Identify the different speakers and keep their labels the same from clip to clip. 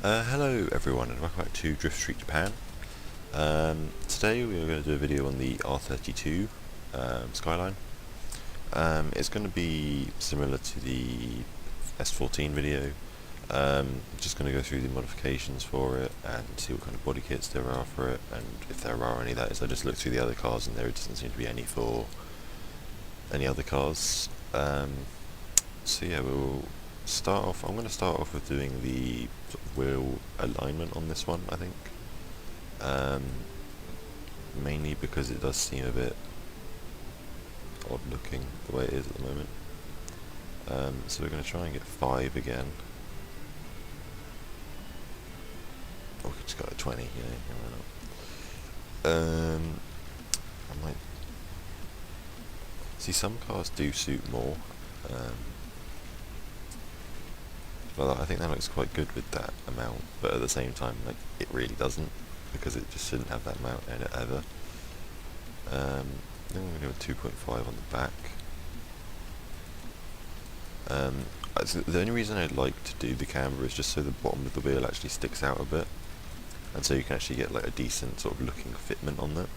Speaker 1: Hello everyone and welcome back to Drift Street Japan. Today we are going to do a video on the R32 Skyline. It's going to be similar to the S14 video. Just going to go through the modifications for it and see what kind of body kits there are for it, and if there are any. That is, I just looked through the other cars and there doesn't seem to be any for any other cars. So yeah, we'll start off. I'm going to start off with doing the sort of wheel alignment on this one, I think. Mainly because it does seem a bit odd looking the way it is at the moment. So we're going to try and get 5 again. Or we could just go to 20, why not? I might see some cars do suit more. But I think that looks quite good with that amount, but at the same time, like, it really doesn't, because it just shouldn't have that amount in it ever. Then we're going to go with 2.5 on the back. The only reason I'd like to do the camber is just so the bottom of the wheel actually sticks out a bit, and so you can actually get like a decent sort of looking fitment on that.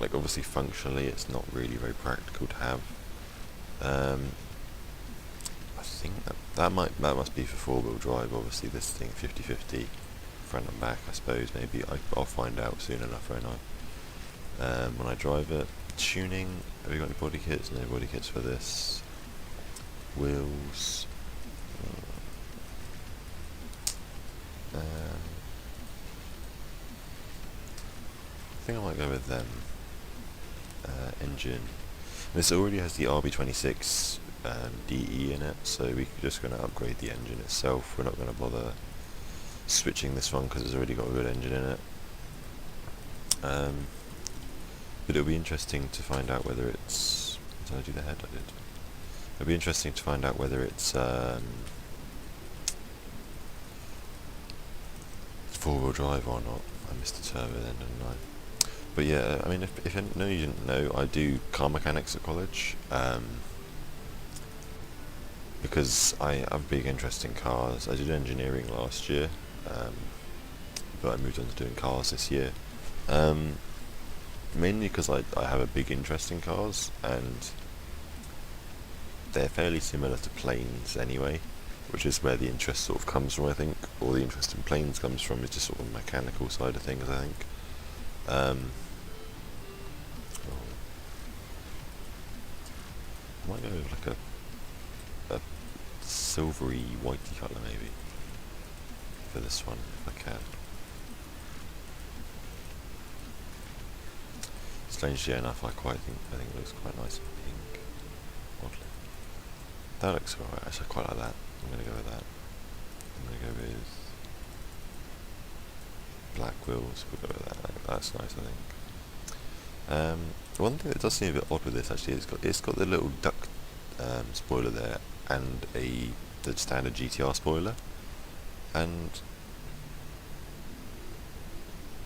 Speaker 1: Like, obviously functionally it's not really very practical to have. I think that must be for 4-wheel drive. Obviously this thing 50/50 front and back, I suppose. Maybe I'll find out soon enough, won't I? When I drive it. Tuning, have we got any body kits? No body kits for this. Wheels. I think I might go with them. Engine. This already has the RB26 DE in it, so we're just going to upgrade the engine itself. We're not going to bother switching this one because it's already got a good engine in it. But it'll be interesting to find out whether it's... Did I do the head? I did. It'll be interesting to find out whether it's 4-wheel drive or not. I missed the turbo then, didn't I? But yeah, I mean, if you didn't know, I do car mechanics at college. Because I'm a big interest in cars. I did engineering last year, but I moved on to doing cars this year. Mainly because I have a big interest in cars, and they're fairly similar to planes anyway, which is where the interest sort of comes from, I think. Or the interest in planes comes from, is just sort of the mechanical side of things, I think. I might go with like a silvery whitey colour maybe for this one if I can. Strangely enough, I think it looks quite nice in pink. Oddly, that looks alright. Actually, I quite like that. I'm going to go with that. I'm going to go with black wheels. We'll go with that. That's nice, I think. One thing that does seem a bit odd with this actually is it's got the little duck spoiler there and the standard GTR spoiler, and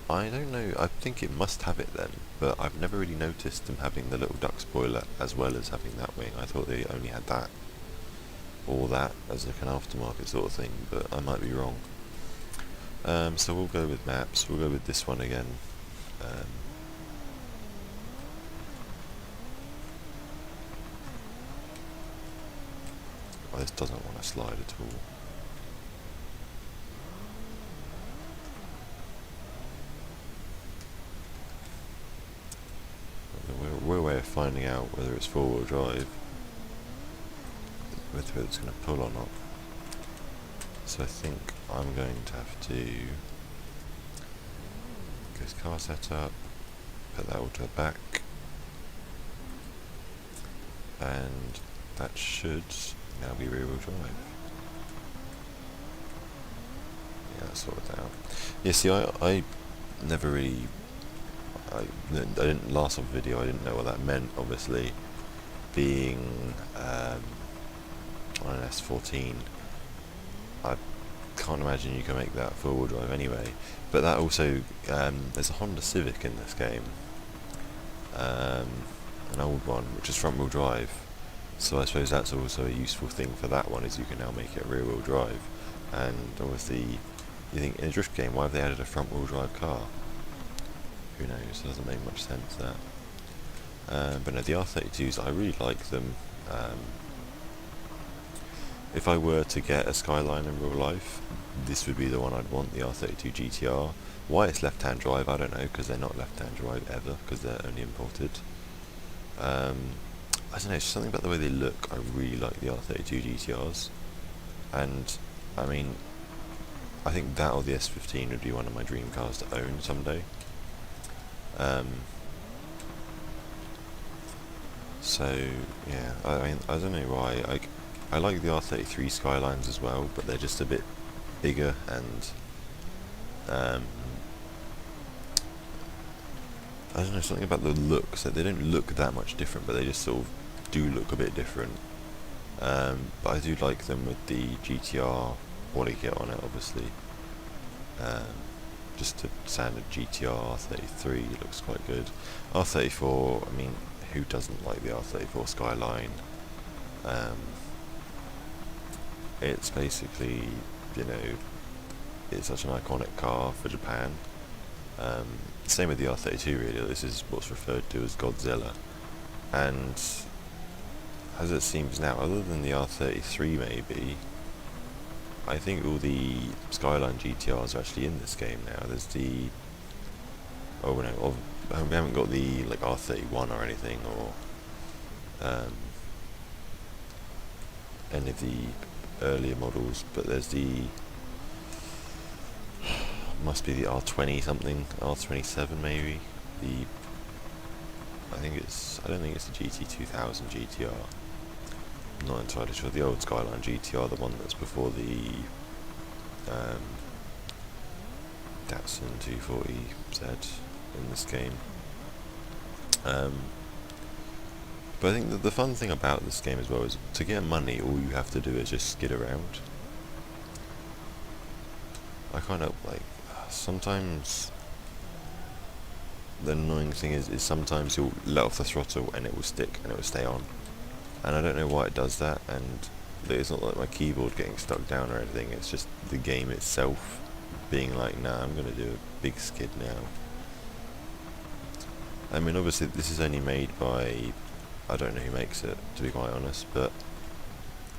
Speaker 1: I don't know, I think it must have it then, but I've never really noticed them having the little duck spoiler as well as having that wing. I thought they only had that, or that as like an aftermarket sort of thing, but I might be wrong. So we'll go with maps. We'll go with this one again. Oh, this doesn't want to slide at all. We're a way of finding out whether it's 4-wheel drive, whether it's going to pull or not. So I think I'm going to have to go to car setup, put that all to the back, and that should now be rear-wheel drive. Yeah, that's sorted out. Yeah, see, I never really... I didn't, last video I didn't know what that meant, obviously. Being on an S14, I can't imagine you can make that 4-wheel drive anyway. But that also, there's a Honda Civic in this game, an old one, which is front-wheel drive, So I suppose that's also a useful thing for that one, is you can now make it rear-wheel drive. And obviously, you think in a drift game, why have they added a front-wheel drive car? Who knows? It doesn't make much sense, that. But no, the R32s, I really like them. If I were to get a Skyline in real life, this would be the one I'd want, the R32 GTR. Why it's left-hand drive, I don't know, because they're not left-hand drive ever, because they're only imported. I don't know, it's something about the way they look. I really like the R32 GTRs. And, I mean, I think that or the S15 would be one of my dream cars to own someday. So, yeah, I mean, I don't know why. I like the R33 Skylines as well, but they're just a bit bigger and, I don't know, something about the looks, that they don't look that much different, but they just sort of do look a bit different. But I do like them with the GTR body kit on it, obviously. Just a standard GTR R33 looks quite good. R34, I mean, who doesn't like the R34 Skyline? It's basically, you know, it's such an iconic car for Japan. Same with the R32 really, this is what's referred to as Godzilla. And as it seems now, other than the R33 maybe, I think all the Skyline GTRs are actually in this game now. There's the, oh no, we haven't got the like R31 or anything, or any of the earlier models, but there's the, must be the R20 something, R27 maybe, I don't think it's the GT2000 GTR, I'm not entirely sure, the old Skyline GTR, the one that's before the Datsun 240Z in this game. But I think that the fun thing about this game as well is, to get money, all you have to do is just skid around. I kind of, like, sometimes the annoying thing is sometimes you'll let off the throttle and it will stick and it will stay on. And I don't know why it does that, and it's not like my keyboard getting stuck down or anything, it's just the game itself being like, nah, I'm going to do a big skid now. I mean, obviously this is only made by, I don't know who makes it, to be quite honest, but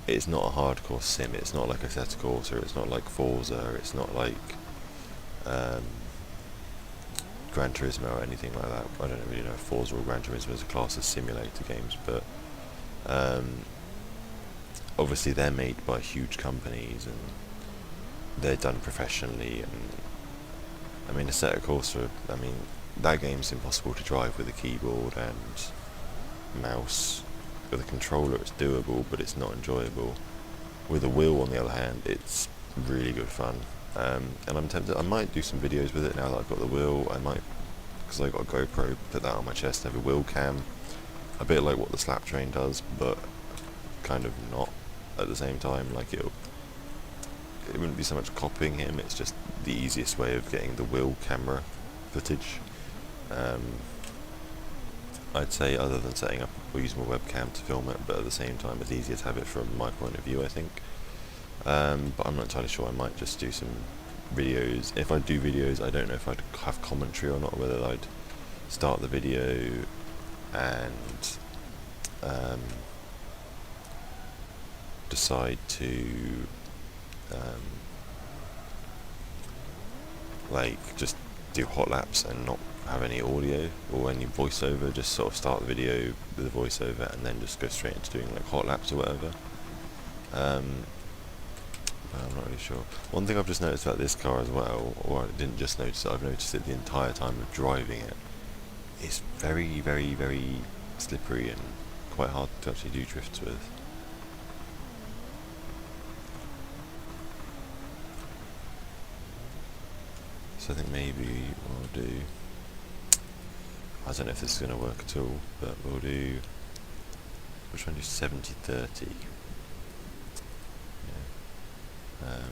Speaker 1: it's not a hardcore sim. It's not like Assetto Corsa, it's not like Forza, it's not like Gran Turismo or anything like that. I don't really know if Forza or Gran Turismo is a class of simulator games, but obviously they're made by huge companies and they're done professionally. And I mean, Assetto Corsa, I mean, that game's impossible to drive with a keyboard and mouse. With a controller it's doable, but it's not enjoyable. With a wheel, on the other hand, it's really good fun. And I'm tempted, I might do some videos with it now that I've got the wheel. I might, because I've got a GoPro, put that on my chest, have a wheel cam, a bit like what the Slap Train does, but kind of not at the same time. Like, it wouldn't be so much copying him, it's just the easiest way of getting the wheel camera footage. I'd say, other than setting up or using my webcam to film it, but at the same time it's easier to have it from my point of view, I think. But I'm not entirely sure, I might just do some videos. If I do videos, I don't know if I'd have commentary or not, whether I'd start the video and decide to like just do hot laps and not have any audio or any voiceover, just sort of start the video with a voiceover and then just go straight into doing like hot laps or whatever. But I'm not really sure. One thing I've just noticed about this car as well, or I didn't just notice it, I've noticed it the entire time of driving it, it's very, very, very slippery and quite hard to actually do drifts with. So I think maybe what we'll do, I don't know if this is going to work at all, but we'll do, we'll try and do 70-30. Yeah.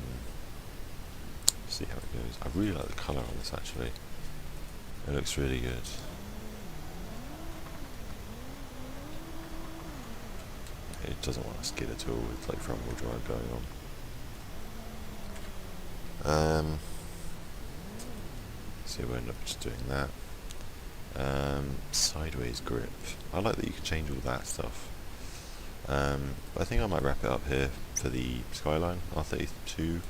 Speaker 1: See how it goes. I really like the colour on this actually. It looks really good. doesn't want to skid at all with like front wheel drive going on. So we'll end up just doing that. Sideways grip. I like that you can change all that stuff. But I think I might wrap it up here for the Skyline R32.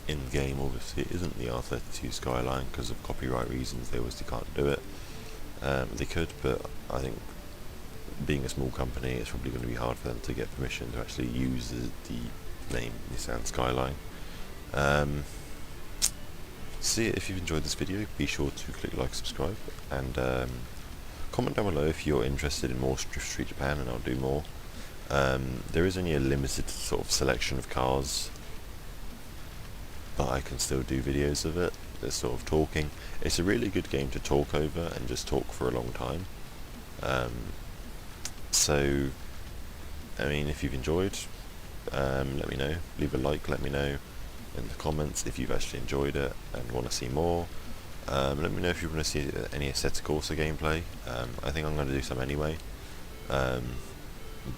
Speaker 1: In game, obviously, it isn't the R32 Skyline because of copyright reasons. They obviously can't do it. They could, but I think being a small company, it's probably going to be hard for them to get permission to actually use the name Nissan Skyline. So yeah, if you've enjoyed this video, be sure to click like, subscribe, and comment down below if you're interested in more Drift Street Japan, and I'll do more. There is only a limited sort of selection of cars, but I can still do videos of it. There's sort of talking. It's a really good game to talk over and just talk for a long time. So, I mean, if you've enjoyed, let me know. Leave a like, let me know in the comments if you've actually enjoyed it and want to see more. Let me know if you want to see any Assetto Corsa gameplay. I think I'm going to do some anyway. But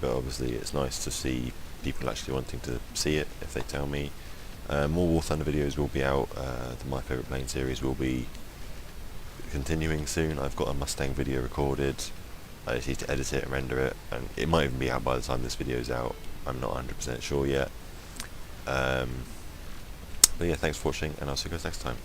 Speaker 1: obviously it's nice to see people actually wanting to see it if they tell me. More War Thunder videos will be out. The My Favourite Plane series will be continuing soon. I've got a Mustang video recorded. I just need to edit it and render it, and it might even be out by the time this video is out. I'm not 100% sure yet. But yeah, thanks for watching, and I'll see you guys next time.